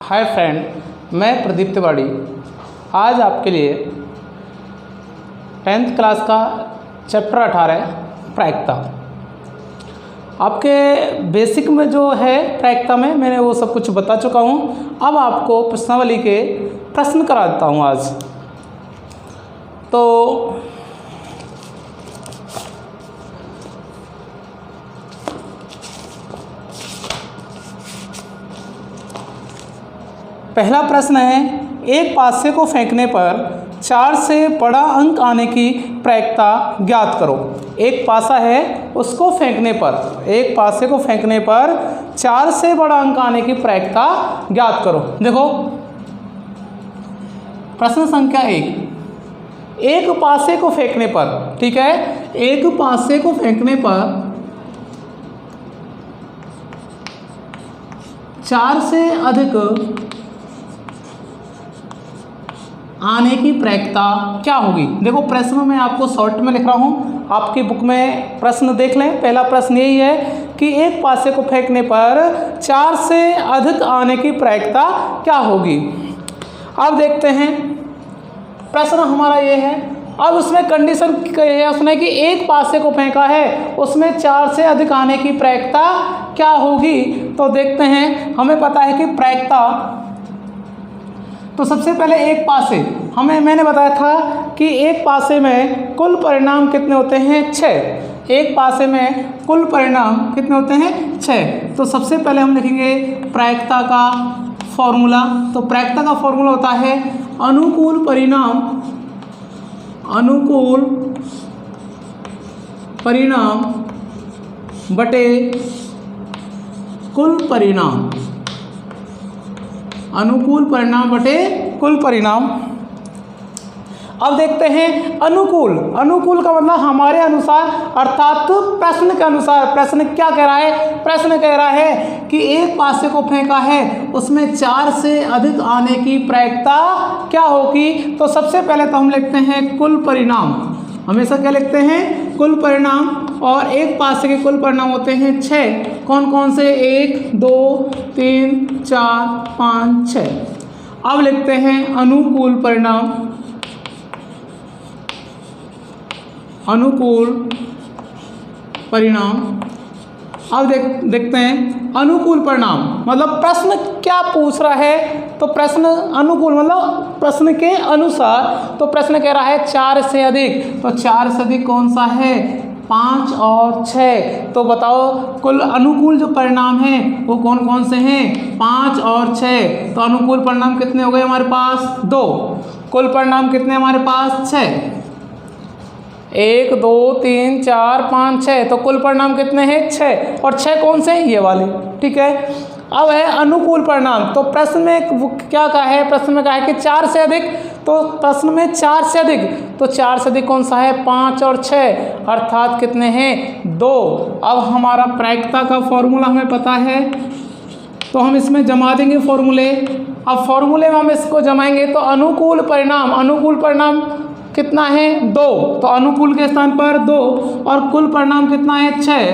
Hi friend, मैं प्रदीप तिवारी आज आपके लिए 10th क्लास का चैप्टर 18 प्रायिकता। आपके बेसिक में जो है प्रायिकता में मैंने वो सब कुछ बता चुका हूँ। अब आपको प्रश्नावली के प्रश्न करा देता हूँ आज। तो पहला प्रश्न है, एक पासे को फेंकने पर 4 से बड़ा अंक आने की प्रायिकता ज्ञात करो। एक पासा है, उसको फेंकने पर, एक पासे को फेंकने पर 4 से बड़ा अंक आने की प्रायिकता ज्ञात करो। देखो प्रश्न संख्या 1, एक पासे को फेंकने पर, ठीक है, एक पासे को फेंकने पर 4 से अधिक आने की प्रायिकता क्या होगी। देखो प्रश्न में आपको शॉर्ट में लिख रहा हूँ, आपकी बुक में प्रश्न देख लें। पहला प्रश्न यही है कि एक पासे को फेंकने पर 4 से अधिक आने की प्रायिकता क्या होगी। अब देखते हैं, प्रश्न हमारा ये है। अब उसमें कंडीशन है उसने कि एक पासे को फेंका है, उसमें 4 से अधिक आने की प्रायिकता क्या होगी। तो देखते हैं, हमें पता है कि प्रायिकता, तो सबसे पहले एक पासे मैंने बताया था कि एक पासे में कुल परिणाम कितने होते हैं, 6। एक पासे में कुल परिणाम कितने होते हैं, 6। तो सबसे पहले हम लिखेंगे प्रायिकता का फॉर्मूला। तो प्रायिकता का फॉर्मूला होता है अनुकूल परिणाम, अनुकूल परिणाम बटे कुल परिणाम, अनुकूल परिणाम बटे कुल परिणाम। अब देखते हैं अनुकूल, अनुकूल का मतलब हमारे अनुसार, अर्थात प्रश्न के अनुसार। प्रश्न क्या कह रहा है, प्रश्न कह रहा है कि एक पासे को फेंका है, उसमें 4 से अधिक आने की प्रायिकता क्या होगी। तो सबसे पहले तो हम लिखते हैं कुल परिणाम, हमेशा क्या लिखते हैं, कुल परिणाम। और एक पासे के कुल परिणाम होते हैं 6। कौन कौन से, 1 2 3 4 5 6। अब लिखते हैं अनुकूल परिणाम, अनुकूल परिणाम। अब देखते हैं अनुकूल परिणाम मतलब प्रश्न क्या पूछ रहा है। तो प्रश्न अनुकूल मतलब प्रश्न के अनुसार। तो प्रश्न कह रहा है 4 से अधिक, तो 4 से अधिक कौन सा है, 5 और 6। तो बताओ कुल अनुकूल जो परिणाम हैं वो कौन कौन से हैं, 5 और 6। तो अनुकूल परिणाम कितने हो गए हमारे पास, 2। कुल परिणाम कितने हमारे पास, 6। 1 2 3 4 5 6। तो कुल परिणाम कितने हैं, 6। और 6 कौन से, ये वाले, ठीक है। अब है अनुकूल परिणाम। तो प्रश्न में क्या कहा है, प्रश्न में कहा है कि 4 से अधिक। तो प्रश्न में 4 से अधिक, तो 4 से अधिक कौन सा है, 5 और 6, अर्थात कितने हैं, 2। अब हमारा प्रायिकता का फॉर्मूला हमें पता है, तो हम इसमें जमा देंगे फॉर्मूले। अब फॉर्मूले में हम इसको जमाएंगे तो अनुकूल परिणाम, अनुकूल परिणाम कितना है, 2। तो अनुकूल के स्थान पर 2, और कुल परिणाम कितना है, 6।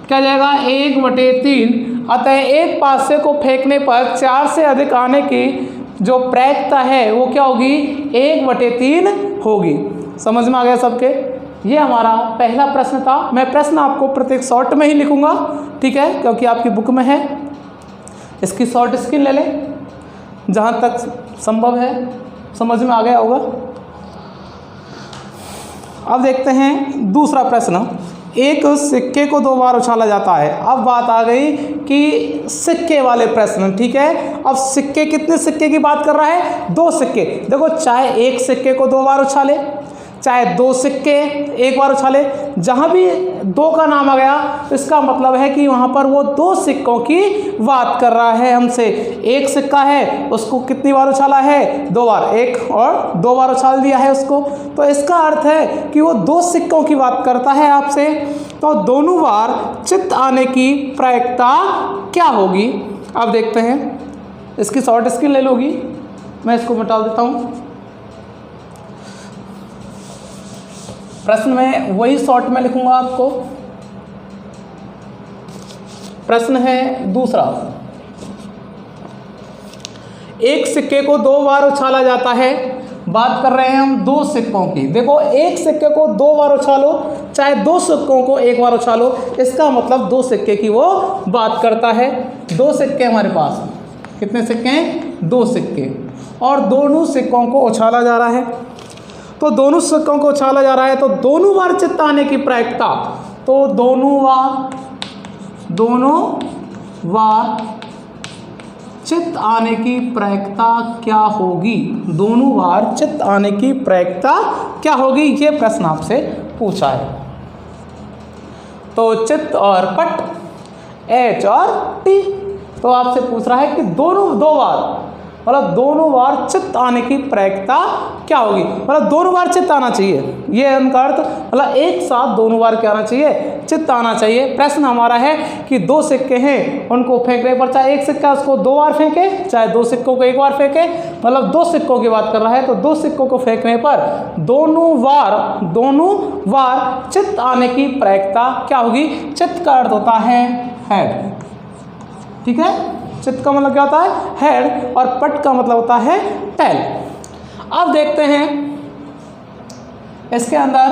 क्या जाएगा, 1/3। अतः एक पासे को फेंकने पर 4 से अधिक आने की जो प्रायिकता है वो क्या होगी, 1/3 होगी। समझ में आ गया सबके। ये हमारा पहला प्रश्न था। मैं प्रश्न आपको प्रत्येक शॉर्ट में ही लिखूंगा, ठीक है, क्योंकि आपकी बुक में है। इसकी शॉर्ट स्क्रीन ले लें, जहाँ तक संभव है। समझ में आ गया होगा। अब देखते हैं दूसरा प्रश्न, एक सिक्के को 2 बार उछाला जाता है। अब बात आ गई कि सिक्के वाले प्रश्न, ठीक है। अब सिक्के, कितने सिक्के की बात कर रहा है, 2 सिक्के। देखो चाहे एक सिक्के को 2 बार उछाले, चाहे 2 सिक्के एक बार उछाले, जहाँ भी 2 का नाम आ गया इसका मतलब है कि वहाँ पर वो 2 सिक्कों की बात कर रहा है हमसे। एक सिक्का है, उसको कितनी बार उछाला है, 2 बार, एक और 2 बार उछाल दिया है उसको। तो इसका अर्थ है कि वो 2 सिक्कों की बात करता है आपसे। तो दोनों बार चित्त आने की प्रायिकता क्या होगी। अब देखते हैं, इसकी शॉर्ट स्क्रीन ले लोगी, मैं इसको मिटा देता हूँ। प्रश्न में वही शॉर्ट में लिखूंगा आपको। प्रश्न है दूसरा, एक सिक्के को 2 बार उछाला जाता है। बात कर रहे हैं हम 2 सिक्कों की। देखो, एक सिक्के को 2 बार उछालो, चाहे 2 सिक्कों को 1 बार उछालो, इसका मतलब 2 सिक्के की वो बात करता है। 2 सिक्के हमारे पास, कितने सिक्के हैं? 2 सिक्के, और दोनों सिक्कों को उछाला जा रहा है। तो दोनों सिक्कों को उछाला जा रहा है, तो दोनों बार चित्त आने की प्रायिकता, तो दोनों बार चित्त आने की प्रायिकता क्या होगी? दोनों बार चित्त आने की प्रायिकता क्या होगी? ये प्रश्न आपसे पूछा है। तो चित्त और पट, एच और टी, तो आपसे पूछ रहा है कि दोनों 2 बार, मतलब दोनों बार चित्त आने की प्रायिकता क्या होगी? मतलब दोनों बार चित्त आना चाहिए, ये उनका अर्थ, मतलब एक साथ दोनों बार क्या आना चाहिए? चित्त आना चाहिए। प्रश्न हमारा है कि 2 सिक्के हैं, उनको फेंकने पर चाहे एक सिक्का उसको 2 बार फेंके, चाहे 2 सिक्कों को 1 बार फेंके, मतलब 2 सिक्कों की बात कर रहा है, तो 2 सिक्कों को फेंकने पर दोनों बार चित्त आने की प्रायिकता क्या होगी? चित्त का अर्थ होता है हेड, ठीक है? चित्त का मतलब क्या होता है? हेड, और पट का मतलब होता है टेल। अब देखते हैं इसके अंदर,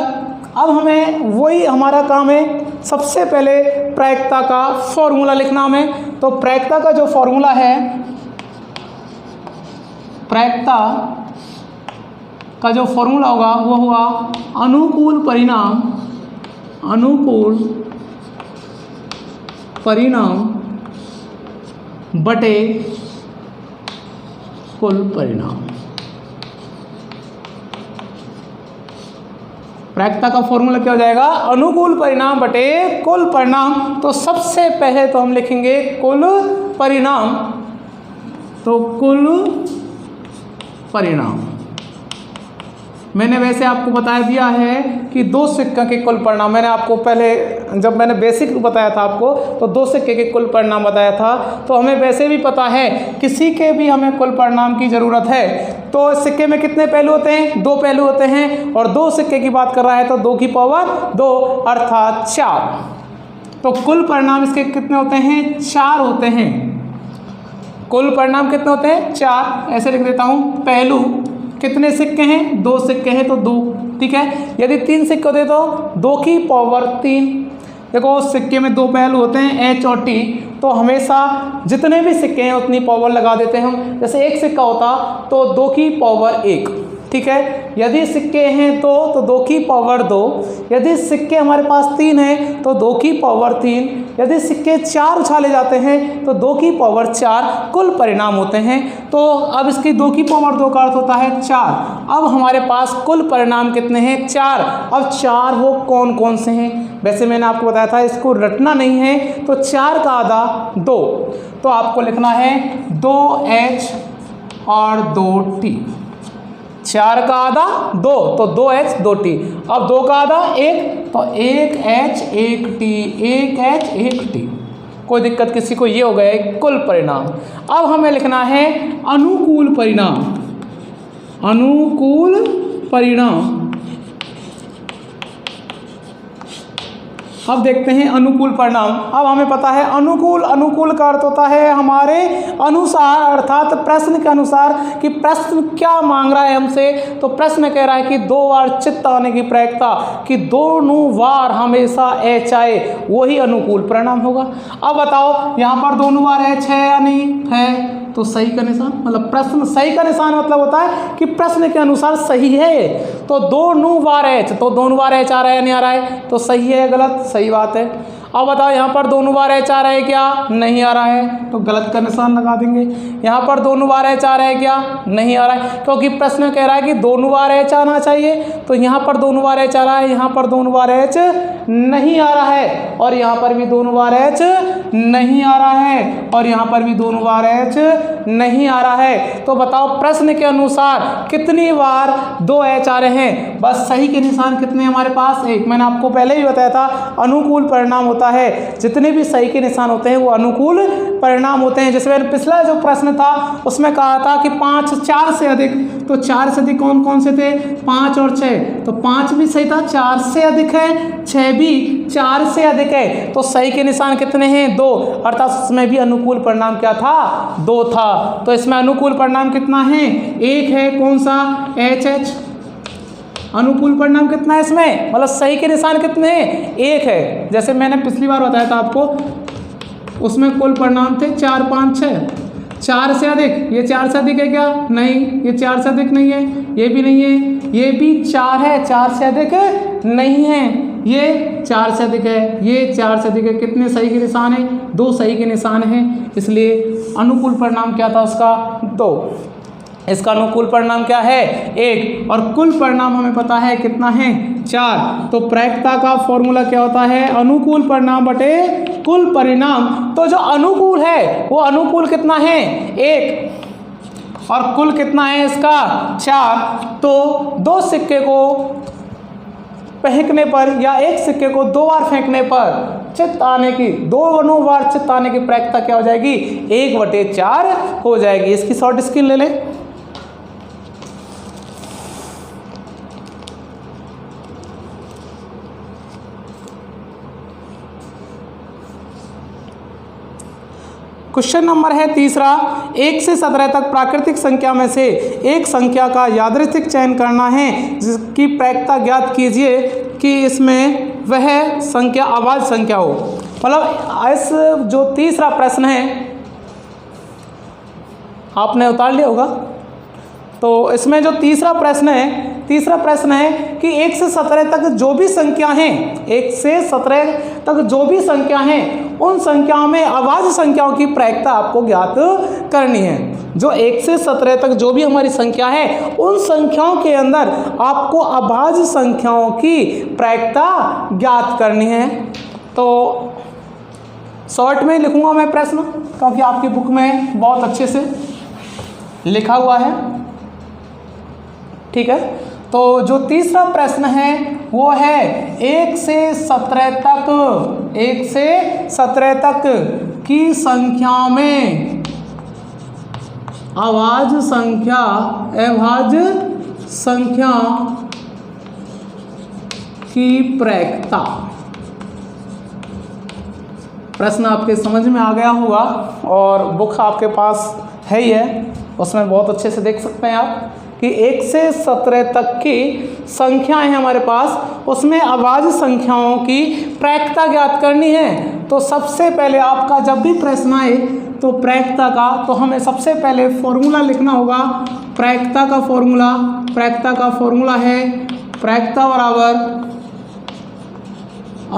अब हमें वही हमारा काम है, सबसे पहले प्रायिकता का फॉर्मूला लिखना हमें। तो प्रायिकता का जो फॉर्मूला है, प्रायिकता का जो फॉर्मूला होगा वो हुआ अनुकूल परिणाम बटे कुल परिणाम। प्रायिकता का फॉर्मूला क्या हो जाएगा? अनुकूल परिणाम बटे कुल परिणाम। तो सबसे पहले तो हम लिखेंगे कुल परिणाम, तो कुल परिणाम मैंने वैसे आपको बता दिया है कि 2 सिक्के के कुल परिणाम, मैंने आपको पहले जब मैंने बेसिक बताया था आपको, तो 2 सिक्के के कुल परिणाम बताया था। तो हमें वैसे भी पता है किसी के भी हमें कुल परिणाम की ज़रूरत है, तो सिक्के में कितने पहलू होते हैं? 2 पहलू होते हैं, और 2 सिक्के की बात कर रहा है तो 2 की पावर 2 अर्थात 4। तो कुल परिणाम इसके कितने होते हैं? 4 होते हैं। कुल परिणाम कितने होते हैं? 4। ऐसे लिख देता हूँ, पहलू कितने सिक्के हैं? 2 सिक्के हैं तो 2, ठीक है। यदि 3 सिक्के होते तो 2 की पावर 3। देखो, सिक्के में 2 पहलू होते हैं, एच और टी, तो हमेशा जितने भी सिक्के हैं उतनी पावर लगा देते हैं हम। जैसे एक सिक्का होता तो 2 की पावर 1, ठीक है। यदि सिक्के हैं तो 2 की पावर 2। यदि सिक्के हमारे पास 3 हैं तो 2 की पावर 3। यदि सिक्के 4 उछाले जाते हैं तो 2 की पावर 4 कुल परिणाम होते हैं। तो अब इसकी 2 की पावर 2 का अर्थ होता है 4। अब हमारे पास कुल परिणाम कितने हैं? 4। अब 4 वो कौन कौन से हैं? वैसे मैंने आपको बताया था इसको रटना नहीं है, तो 4 का आधा 2, तो आपको लिखना है 2H और 2T। 4 का आधा 2, तो 2H 2T। अब 2 का आधा 1, तो 1H 1T, 1H 1T। कोई दिक्कत किसी को? ये हो गए कुल परिणाम। अब हमें लिखना है अनुकूल परिणाम। अनुकूल परिणाम, अब देखते हैं अनुकूल परिणाम। अब हमें पता है अनुकूल का अर्थ होता है हमारे अनुसार, अर्थात प्रश्न के अनुसार, कि प्रश्न क्या मांग रहा है हमसे। तो प्रश्न कह रहा है कि 2 बार चित्त आने की प्रायिकता, कि दोनों बार हमेशा एच आए, वही अनुकूल परिणाम होगा। अब बताओ यहाँ पर दोनों बार एच है या नहीं है? तो सही का निशान, मतलब प्रश्न सही का निशान मतलब होता है कि प्रश्न के अनुसार सही है। तो 2 बार एच, तो 2 बार एच आ रहा है या नहीं आ रहा है? तो सही है, गलत? सही बात है। अब बताओ यहाँ पर 2 बार एच आ रहा है क्या? नहीं आ रहा है, तो गलत का निशान लगा देंगे। यहाँ पर 2 बार एच आ रहा है क्या? नहीं आ रहा है, क्योंकि प्रश्न कह रहा है कि 2 बार एच आना चाहिए। तो यहाँ पर 2 बार एच आ रहा है, यहाँ पर 2 बार एच नहीं आ रहा है, और यहाँ पर भी 2 बार एच नहीं आ रहा है, और यहाँ पर भी 2 बार एच नहीं आ रहा है। तो बताओ प्रश्न के अनुसार कितनी बार 2 एच आ रहे हैं? बस सही के निशान कितने हमारे पास? 1। मैंने आपको पहले ही बताया था अनुकूल परिणाम होता होता है, जितने भी सही के निशान होते हैं वो अनुकूल परिणाम होते हैं। जैसे मैंने पिछला जो प्रश्न था उसमें कहा था कि 5 4 से अधिक, तो 4 से अधिक कौन कौन से थे? 5 और 6, तो 5 भी सही था, 4 से अधिक है, 6 भी 4 से अधिक है, तो सही के निशान कितने हैं? 2, अर्थात उसमें भी अनुकूल परिणाम क्या था? 2 था। तो इसमें अनुकूल परिणाम कितना है? 1 है। कौन सा? HH। अनुकूल परिणाम कितना है इसमें? मतलब सही के निशान कितने हैं? 1 है। जैसे मैंने पिछली बार बताया था आपको, उसमें कुल परिणाम थे 4 5 6। 4 से अधिक, ये 4 से अधिक है क्या? नहीं, ये 4 से अधिक नहीं है, ये भी नहीं है, ये भी 4 है, 4 से अधिक नहीं है, ये 4 से अधिक है, ये 4 से अधिक है। कितने सही के निशान है? 2 सही के निशान हैं, इसलिए अनुकूल परिणाम क्या था उसका? 2। इसका अनुकूल परिणाम क्या है? 1। और कुल परिणाम हमें पता है कितना है? 4। तो प्रायिकता का फॉर्मूला क्या होता है? अनुकूल परिणाम बटे कुल परिणाम। तो जो अनुकूल है वो अनुकूल कितना है? 1। और कुल कितना है इसका? 4। तो 2 सिक्के को फेंकने पर या एक सिक्के को 2 बार फेंकने पर चित्त आने की, 2 बार चित्त आने की प्रायिकता क्या हो जाएगी? 1/4 हो जाएगी। इसकी शॉर्ट स्क्रीन ले लें। क्वेश्चन नंबर है तीसरा, 1 से 17 तक प्राकृतिक संख्या में से एक संख्या का यादृच्छिक चयन करना है, जिसकी प्रायिकता ज्ञात कीजिए कि इसमें वह संख्या अभाज्य संख्या हो। मतलब इस जो तीसरा प्रश्न है आपने उतार लिया होगा, तो इसमें जो तीसरा प्रश्न है कि 1 से 17 तक जो भी संख्या हैं, 1 से 17 तक जो भी संख्या हैं, उन संख्याओं में अभाज्य संख्याओं की प्रायिकता आपको ज्ञात करनी है। जो 1 से 17 तक जो भी हमारी संख्या है, उन संख्याओं के अंदर आपको अभाज्य संख्याओं की प्रायिकता ज्ञात करनी है। तो शॉर्ट में लिखूंगा मैं प्रश्न, क्योंकि आपकी बुक में बहुत अच्छे से लिखा हुआ है, ठीक है। तो जो तीसरा प्रश्न है वो है 1 से 17 तक की संख्या में अभाज्य संख्या की प्रायिकता। प्रश्न आपके समझ में आ गया होगा और बुक आपके पास है ही है, उसमें बहुत अच्छे से देख सकते हैं आप कि 1 से 17 तक की संख्याएं हैं हमारे पास, उसमें अभाज्य संख्याओं की प्रायिकता ज्ञात करनी है। तो सबसे पहले आपका जब भी प्रश्न आए तो प्रायिकता का, तो हमें सबसे पहले फॉर्मूला लिखना होगा। प्रायिकता का फॉर्मूला है प्रायिकता बराबर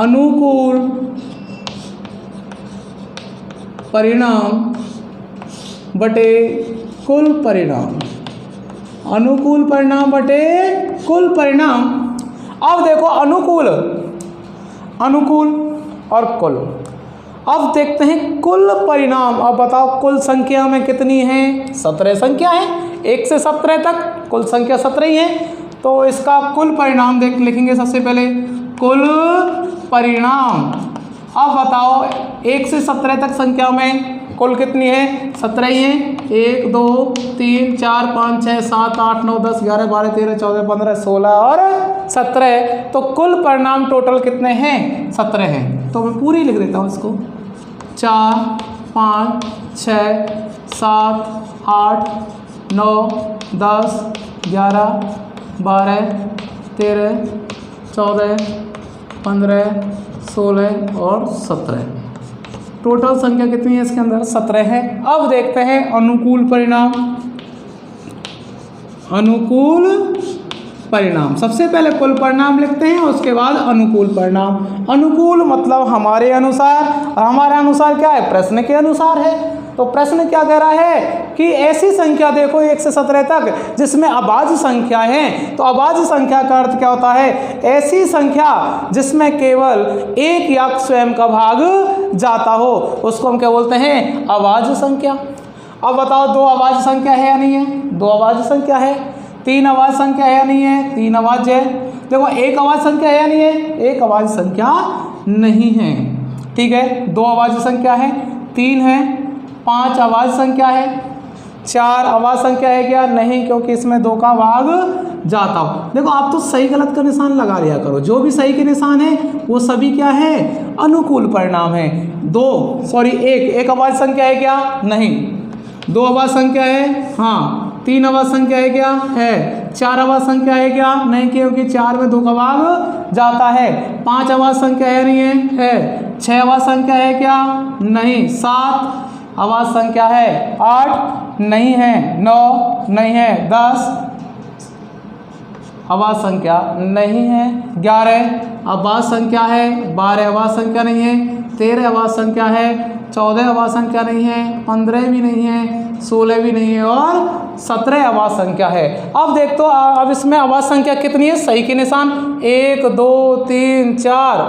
अनुकूल परिणाम बटे कुल परिणाम। अनुकूल परिणाम बटे कुल परिणाम। अब देखो अनुकूल और कुल। अब देखते हैं कुल परिणाम। अब बताओ कुल संख्या में कितनी है? 17 संख्या है, 1 से 17 तक कुल संख्या 17 ही है। तो इसका कुल परिणाम लिखेंगे सबसे पहले कुल परिणाम। अब बताओ 1 से 17 तक संख्या में कुल कितनी है? 17 ही है। 1 2 3 4 5 6 7 8 9 10 11 12 13 14 15 16 और 17। तो कुल परिणाम टोटल कितने हैं? 17 हैं। तो मैं पूरी लिख देता हूँ इसको। 4 5 6 7 8 9 10 11 12 13 14 15 16 और 17। टोटल संख्या कितनी है इसके अंदर? 17 है। अब देखते हैं अनुकूल परिणाम। सबसे पहले कुल परिणाम लिखते हैं, उसके बाद अनुकूल परिणाम। अनुकूल मतलब हमारे अनुसार, हमारा अनुसार क्या है? प्रश्न के अनुसार है। तो प्रश्न क्या कह रहा है कि ऐसी संख्या देखो 1 से 17 तक जिसमें अभाज्य संख्या है। तो अभाज्य संख्या का अर्थ क्या होता है? ऐसी संख्या जिसमें केवल एक या स्वयं का भाग जाता हो, उसको हम क्या बोलते हैं? अभाज्य संख्या। अब बताओ 2 अभाज्य संख्या है या नहीं है? 2 अभाज्य संख्या है। 3 अभाज्य संख्या है या नहीं है? 3 अभाज्य है। देखो 1 अभाज्य संख्या है या नहीं है? 1 अभाज्य संख्या नहीं है। ठीक है। 2 अभाज्य संख्या है, 3 है, 5 अभाज्य संख्या है, 4 अभाज्य संख्या है क्या? नहीं, क्योंकि इसमें 2 का भाग जाता हो। देखो आप तो सही गलत का निशान लगा लिया करो, जो भी सही के निशान है वो सभी क्या है? अनुकूल परिणाम है। एक अभाज्य संख्या है क्या? नहीं। 2 अभाज्य संख्या है, हाँ। 3 अभाज्य संख्या है क्या? है। 4 अभाज्य संख्या है क्या? नहीं, क्योंकि 4 में 2 का भाग जाता है। 5 अभाज्य संख्या है, नहीं है? है। 6 अभाज्य संख्या है क्या? नहीं। 7 अभाज्य संख्या है, 8 नहीं है, 9 नहीं है, 10 अभाज्य संख्या नहीं है, 11 अभाज्य संख्या है, 12 अभाज्य संख्या नहीं है, 13 अभाज्य संख्या है, 14 अभाज्य संख्या नहीं है, 15 भी नहीं है, 16 भी नहीं है और 17 अभाज्य संख्या है। अब देख तो अब इसमें अभाज्य संख्या कितनी है? सही के निशान 1 2 3 4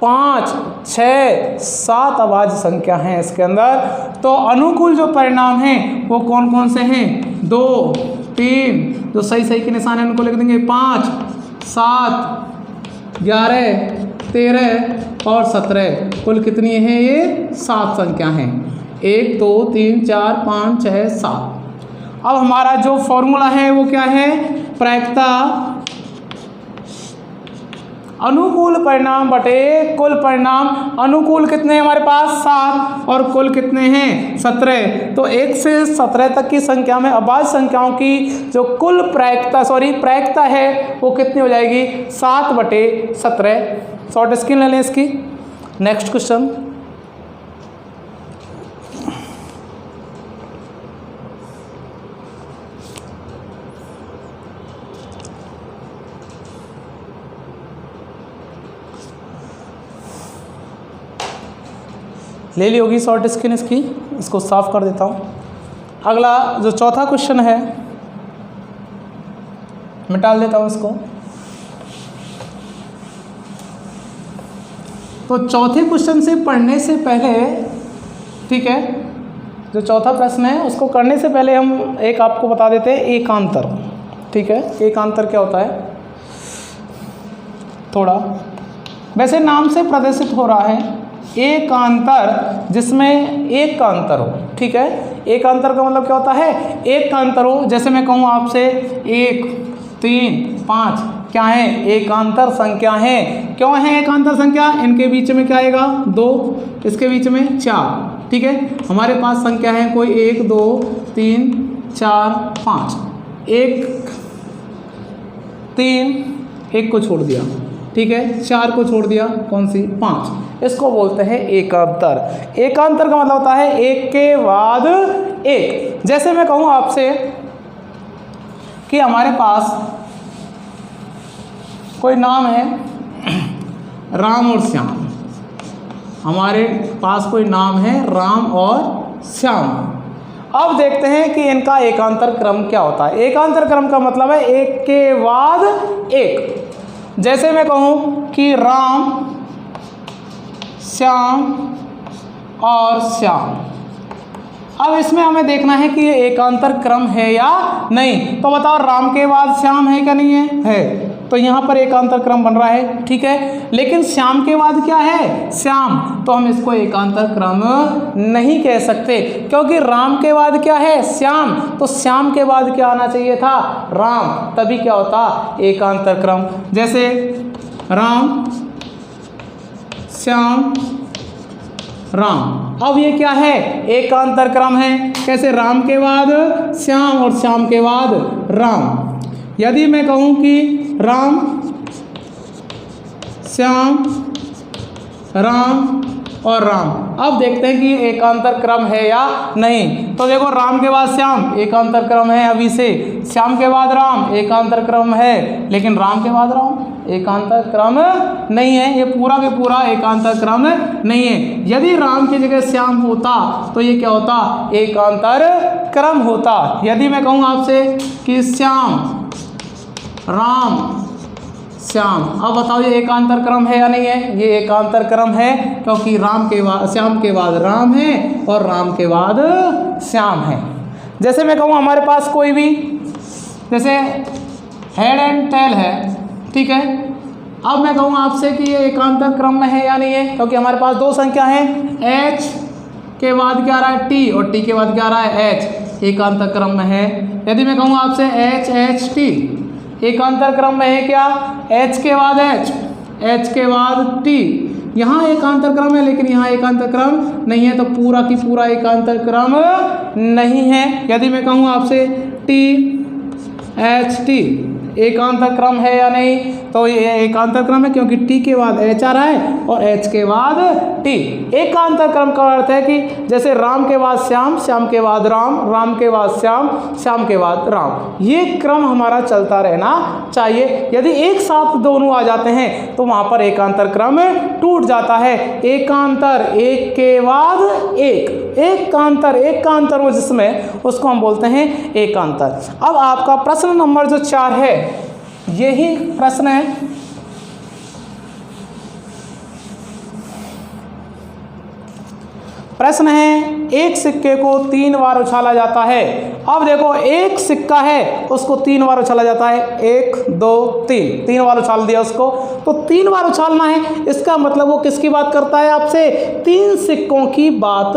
5 6 7 अभाज्य संख्या हैं इसके अंदर। तो अनुकूल जो परिणाम हैं वो कौन कौन से हैं? 2 3 जो सही के निशान है उनको लिख देंगे, 5 7 11 13 और 17। कुल कितनी है? ये 7 संख्या हैं। 1 2 3 4 5 6 7। अब हमारा जो फॉर्मूला है वो क्या है? प्रायिकता अनुकूल परिणाम बटे कुल परिणाम। अनुकूल कितने हैं हमारे पास? 7 और कुल कितने हैं? 17। तो 1 से 17 तक की संख्या में अभाज्य संख्याओं की जो कुल प्रायिकता है वो कितनी हो जाएगी? 7 बटे 17। शॉर्ट स्क्रीन ले लें इसकी। नेक्स्ट क्वेश्चन, ले ली होगी शॉर्ट स्क्रीन इसकी, इसको साफ कर देता हूँ। अगला जो चौथा क्वेश्चन है, मिटा देता हूँ इसको। तो चौथे क्वेश्चन से पढ़ने से पहले, ठीक है, जो चौथा प्रश्न है उसको करने से पहले हम एक आपको बता देते हैं एकांतर। ठीक है, एकांतर क्या होता है? थोड़ा वैसे नाम से प्रदर्शित हो रहा है एकांतर, जिसमें एक का अंतर हो। ठीक है, एकांतर का मतलब क्या होता है? एक का अंतर हो। जैसे मैं कहूँ आपसे 1 3 5 क्या है? एकांतर संख्या है। क्यों है एकांतर संख्या? इनके बीच में क्या आएगा? 2, इसके बीच में 4। ठीक है, हमारे पास संख्या है कोई 1 2 3 4 5, 1 3 1 को छोड़ दिया, ठीक है, 4 को छोड़ दिया, कौन सी? 5। इसको बोलते हैं एकांतर। एकांतर का मतलब होता है एक के बाद एक। जैसे मैं कहूँ आपसे कि हमारे पास कोई नाम है राम और श्याम। हमारे पास कोई नाम है राम और श्याम। अब देखते हैं कि इनका एकांतर क्रम क्या होता है। एकांतर क्रम का मतलब है एक के बाद एक। जैसे मैं कहूँ कि राम श्याम और श्याम, अब इसमें हमें देखना है कि ये एकांतर क्रम है या नहीं। तो बताओ राम के बाद श्याम है क्या? नहीं है, है। तो यहाँ पर एकांतर क्रम बन रहा है, ठीक है। लेकिन श्याम के बाद क्या है? श्याम। तो हम इसको एकांतर क्रम नहीं कह सकते, क्योंकि राम के बाद क्या है? श्याम। तो श्याम के बाद क्या आना चाहिए था? राम। तभी क्या होता? एकांतर क्रम। जैसे राम श्याम राम। अब ये क्या है? एकांतर क्रम है। कैसे? राम के बाद श्याम और श्याम के बाद राम। यदि मैं कहूँ कि राम श्याम राम और राम, अब देखते हैं कि एकांतर क्रम है या नहीं। तो देखो राम के बाद श्याम एकांतर क्रम है अभी से, श्याम के बाद राम एकांतर क्रम है, लेकिन राम के बाद राम एकांतर क्रम नहीं है। ये पूरा के पूरा एकांतर क्रम नहीं है। यदि राम की जगह श्याम होता तो ये क्या होता? एकांतर क्रम होता। यदि मैं कहूँ आपसे कि श्याम राम श्याम, अब बताओ ये एकांतर क्रम है या नहीं है? ये एकांतर क्रम है, क्योंकि राम के बाद श्याम के बाद राम है और राम के बाद श्याम है। जैसे मैं कहूँ हमारे पास कोई भी, जैसे हेड एंड टेल है, ठीक है। अब मैं कहूँ आपसे कि ये एकांतर क्रम में है या नहीं है, क्योंकि हमारे पास दो संख्या हैं, h के बाद क्या आ रहा है t और t के बाद क्या आ रहा है h, एकांतर क्रम में है। यदि मैं कहूँ आपसे h h t एकांतर क्रम में है क्या, h के बाद h, h के बाद t, यहाँ एकांतर क्रम है लेकिन यहाँ एकांतर क्रम नहीं है, तो पूरा की पूरा एकांतर क्रम नहीं है। यदि मैं कहूँ आपसे t h t एकांतर क्रम है या नहीं, तो ये एकांतर क्रम है क्योंकि t के बाद h आ रहा है और h के बाद t। एकांतर क्रम का अर्थ है कि जैसे राम के बाद श्याम, श्याम के बाद राम, राम के बाद श्याम, श्याम के बाद राम, ये क्रम हमारा चलता रहना चाहिए। यदि एक साथ दोनों आ जाते हैं तो वहाँ पर एकांतर क्रम टूट जाता है। एकांतर एक के बाद एक, एक का अंतर हो जिसमें, उसको हम बोलते हैं एकांतर। अब आपका प्रश्न नंबर जो 4 है, यही प्रश्न है। प्रश्न है, एक सिक्के को 3 बार उछाला जाता है। अब देखो, एक सिक्का है उसको 3 बार उछाला जाता है, 1 2 3 बार उछाल दिया उसको, तो 3 बार उछालना है। इसका मतलब वो किसकी बात करता है आपसे, 3 सिक्कों की बात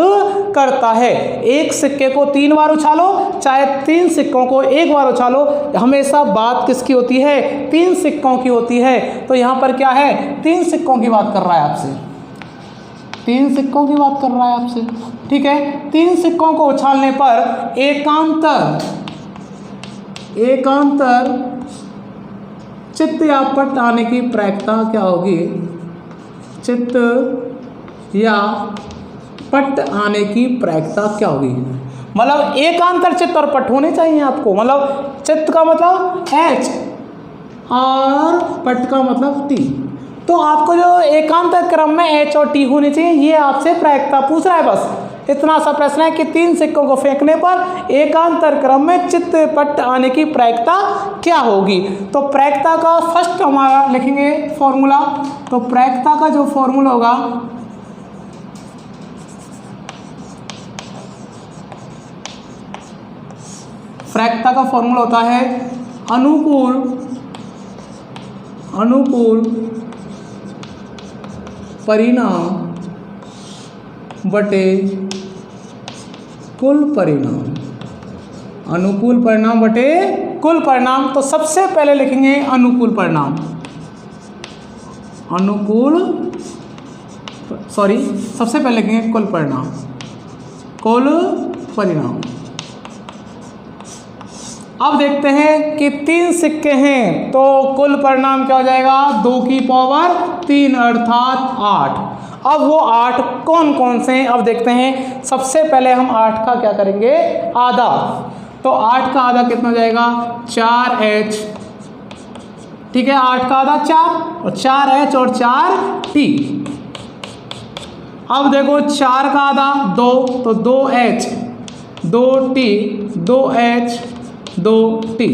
करता है। एक सिक्के को 3 बार उछालो, चाहे 3 सिक्कों को 1 बार उछालो, हमेशा बात किसकी होती है, 3 सिक्कों की होती है। तो यहाँ पर क्या है, 3 सिक्कों की बात कर रहा है आपसे, 3 सिक्कों की बात कर रहा है आपसे, ठीक है। 3 सिक्कों को उछालने पर एकांतर चित्त या पट आने की प्रायिकता क्या होगी, चित्त या पट आने की प्रायिकता क्या होगी। मतलब एकांतर चित्त और पट होने चाहिए आपको, मतलब चित्त का मतलब H और पट का मतलब T। तो आपको जो एकांतर क्रम में H और T होनी चाहिए, ये आपसे प्रायिकता पूछ रहा है। बस इतना सा प्रश्न है कि 3 सिक्कों को फेंकने पर एकांतर क्रम में चित्त पट आने की प्रायिकता क्या होगी। तो प्रायिकता का फर्स्ट हमारा लिखेंगे फॉर्मूला। तो प्रायिकता का जो फॉर्मूला होगा, प्रायिकता का फॉर्मूला होता है अनुकूल परिणाम बटे कुल परिणाम, अनुकूल परिणाम बटे कुल परिणाम। तो सबसे पहले लिखेंगे अनुकूल परिणाम, सबसे पहले लिखेंगे कुल परिणाम। अब देखते हैं कि 3 सिक्के हैं तो कुल परिणाम क्या हो जाएगा, 2 की पावर 3 अर्थात 8। अब वो 8 कौन कौन से हैं, अब देखते हैं। सबसे पहले हम 8 का क्या करेंगे, आधा। तो 8 का आधा कितना हो जाएगा, 4H, ठीक है। 8 का आधा 4 और 4H और 4T। अब देखो 4 का आधा 2, तो 2H 2T 2H 2T।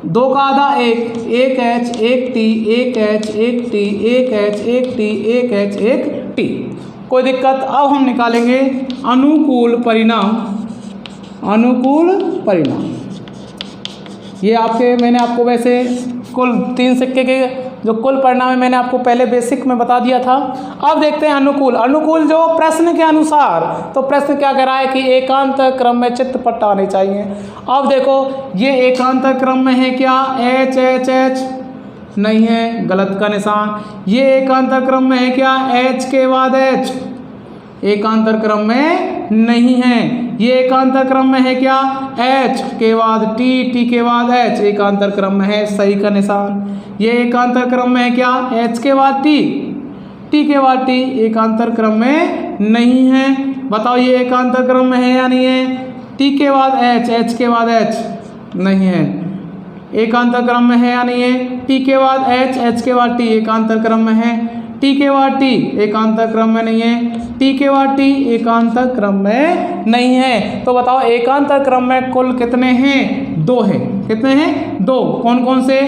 2 का आधा 1H 1T 1H 1T 1H 1T 1H 1T। कोई दिक्कत। अब हम निकालेंगे अनुकूल परिणाम। ये मैंने आपको वैसे कुल 3 सिक्के के जो कुल परिणाम है मैंने आपको पहले बेसिक में बता दिया था। अब देखते हैं अनुकूल जो प्रश्न के अनुसार। तो प्रश्न क्या कह रहा है कि एकांतर क्रम में चित्त पट आने चाहिए। अब देखो ये एकांतर क्रम में है क्या, H नहीं है, गलत का निशान। ये एकांतर क्रम में है क्या, H के बाद H, एकांतर क्रम में नहीं है। ये एकांतर क्रम में है क्या, H के बाद T, T के बाद H, एकांतर क्रम में है, सही का निशान। ये एकांतर क्रम में है क्या, H के बाद T, T के बाद T, एकांतर क्रम में नहीं है। बताओ ये एकांतर क्रम में है या नहीं है। T के बाद H, H के बाद H नहीं है, एकांतर क्रम में है या नहीं है। T के बाद H, H के बाद T, एकांतर क्रम में है। T के बाद T, एकांतर क्रम में नहीं है। T के बाद T, एकांतर क्रम में नहीं है। तो बताओ एकांतर क्रम में कुल कितने हैं, 2 हैं। कितने हैं, 2। कौन कौन से,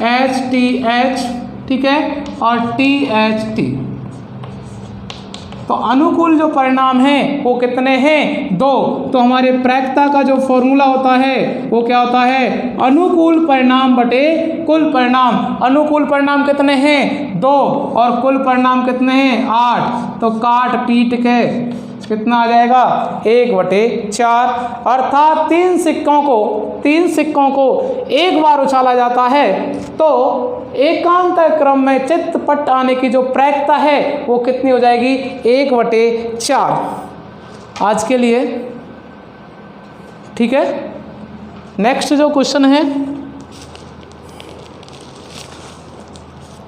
H T H, ठीक है, और T H T। तो अनुकूल जो परिणाम हैं वो कितने हैं? 2। तो हमारे प्रायिकता का जो फॉर्मूला होता है वो क्या होता है? अनुकूल परिणाम बटे कुल परिणाम। अनुकूल परिणाम कितने हैं? 2 और कुल परिणाम कितने हैं? 8। तो काट पीट के कितना आ जाएगा? 1/4। अर्थात 3 सिक्कों को एक बार उछाला जाता है तो एकांत क्रम में चित्तपट आने की जो प्रायिकता है वो कितनी हो जाएगी? 1/4। आज के लिए ठीक है। नेक्स्ट जो क्वेश्चन है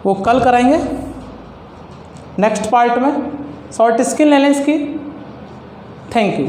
वो कल कराएंगे नेक्स्ट पार्ट में। शॉर्ट स्किन ले लें इसकी। Thank you.